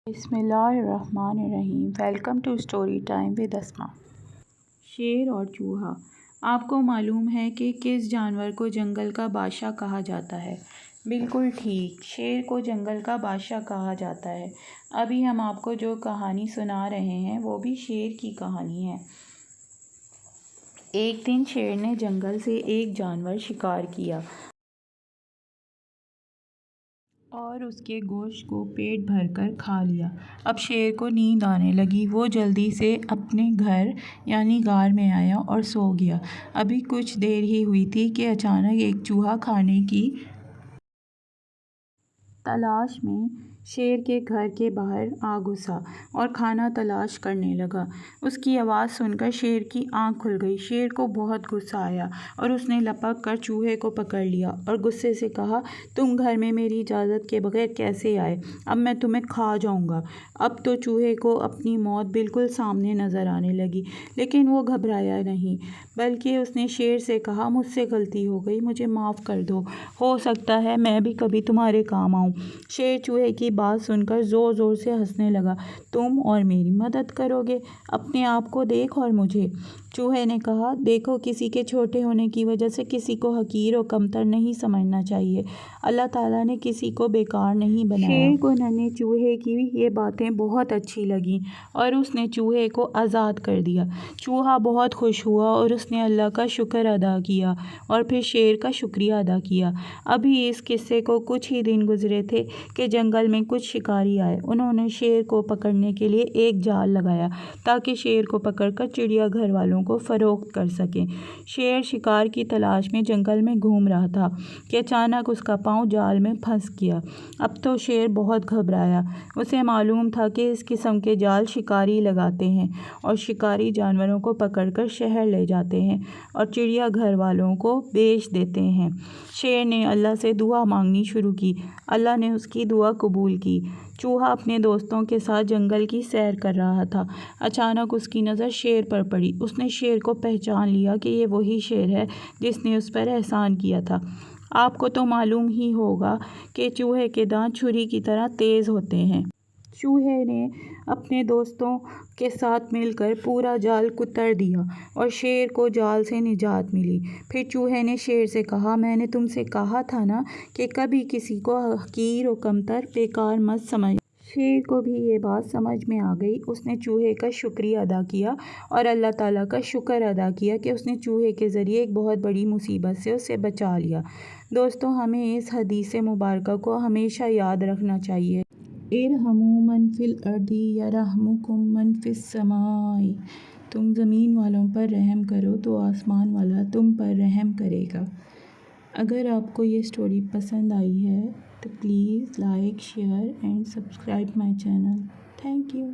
बिस्मिल्लाहिर्रहमानिर्रहीम। Welcome to story time with Asma. शेर और चूहा। आपको मालूम है कि किस जानवर को जंगल का बादशाह कहा जाता है? बिल्कुल ठीक, शेर को जंगल का बादशाह कहा जाता है। अभी हम आपको जो कहानी सुना रहे हैं वो भी शेर की कहानी है। एक दिन शेर ने जंगल से एक जानवर शिकार किया और उसके गोश्त को पेट भर कर खा लिया। अब शेर को नींद आने लगी। वो जल्दी से अपने घर यानी गार में आया और सो गया। अभी कुछ देर ही हुई थी कि अचानक एक चूहा खाने की तलाश में शेर के घर के बाहर आ घुसा और खाना तलाश करने लगा। उसकी आवाज़ सुनकर शेर की आंख खुल गई। शेर को बहुत गुस्सा आया और उसने लपक कर चूहे को पकड़ लिया और गुस्से से कहा, तुम घर में मेरी इजाज़त के बगैर कैसे आए? अब मैं तुम्हें खा जाऊंगा। अब तो चूहे को अपनी मौत बिल्कुल सामने नज़र आने लगी, लेकिन वो घबराया नहीं, बल्कि उसने शेर से कहा, मुझसे गलती हो गई, मुझे माफ़ कर दो। हो सकता है मैं भी कभी तुम्हारे काम आऊँ। शेर चूहे की बात सुनकर ज़ोर ज़ोर से हंसने लगा। तुम और मेरी मदद करोगे? अपने आप को देख और मुझे। चूहे ने कहा, देखो, किसी के छोटे होने की वजह से किसी को हकीर और कमतर नहीं समझना चाहिए। अल्लाह ताला ने किसी को बेकार नहीं बनाया। शेर को नन्हे चूहे की ये बातें बहुत अच्छी लगीं और उसने चूहे को आज़ाद कर दिया। चूहा बहुत खुश हुआ और उसने अल्लाह का शुक्र अदा किया और फिर शेर का शुक्रिया अदा किया। अभी इस किस्से को कुछ ही दिन गुजरे थे कि जंगल में कुछ शिकारी आए। उन्होंने शेर को पकड़ने के लिए एक जाल लगाया ताकि शेर को पकड़कर चिड़ियाघर वालों को फ़रोख्त कर सकें। शेर शिकार की तलाश में जंगल में घूम रहा था कि अचानक उसका पाँव जाल में फंस गया। अब तो शेर बहुत घबराया। उसे मालूम था कि इस किस्म के जाल शिकारी लगाते हैं और शिकारी जानवरों को पकड़कर शहर ले जाते हैं और चिड़ियाघर वालों को बेच देते हैं। शेर ने अल्लाह से दुआ मांगनी शुरू की। अल्लाह ने उसकी दुआ कबूल की। चूहा अपने दोस्तों के साथ जंगल की सैर कर रहा था। अचानक उसकी नज़र शेर पर पड़ी। उसने शेर को पहचान लिया कि ये वही शेर है जिसने उस पर एहसान किया था। आपको तो मालूम ही होगा कि चूहे के दांत छुरी की तरह तेज़ होते हैं। चूहे ने अपने दोस्तों के साथ मिलकर पूरा जाल कुतर दिया और शेर को जाल से निजात मिली। फिर चूहे ने शेर से कहा, मैंने तुमसे कहा था ना कि कभी किसी को हकीर और कमतर बेकार मत समझ। शेर को भी ये बात समझ में आ गई। उसने चूहे का शुक्रिया अदा किया और अल्लाह ताला का शुक्र अदा किया कि उसने चूहे के ज़रिए एक बहुत बड़ी मुसीबत से उसे बचा लिया। दोस्तों, हमें इस हदीस मुबारक को हमेशा याद रखना चाहिए। इरहमू मन फिल अर्दी यरहमुकुम मन फिस समाई। तुम ज़मीन वालों पर रहम करो तो आसमान वाला तुम पर रहम करेगा। अगर आपको ये स्टोरी पसंद आई है तो please like, share and subscribe my channel. Thank you.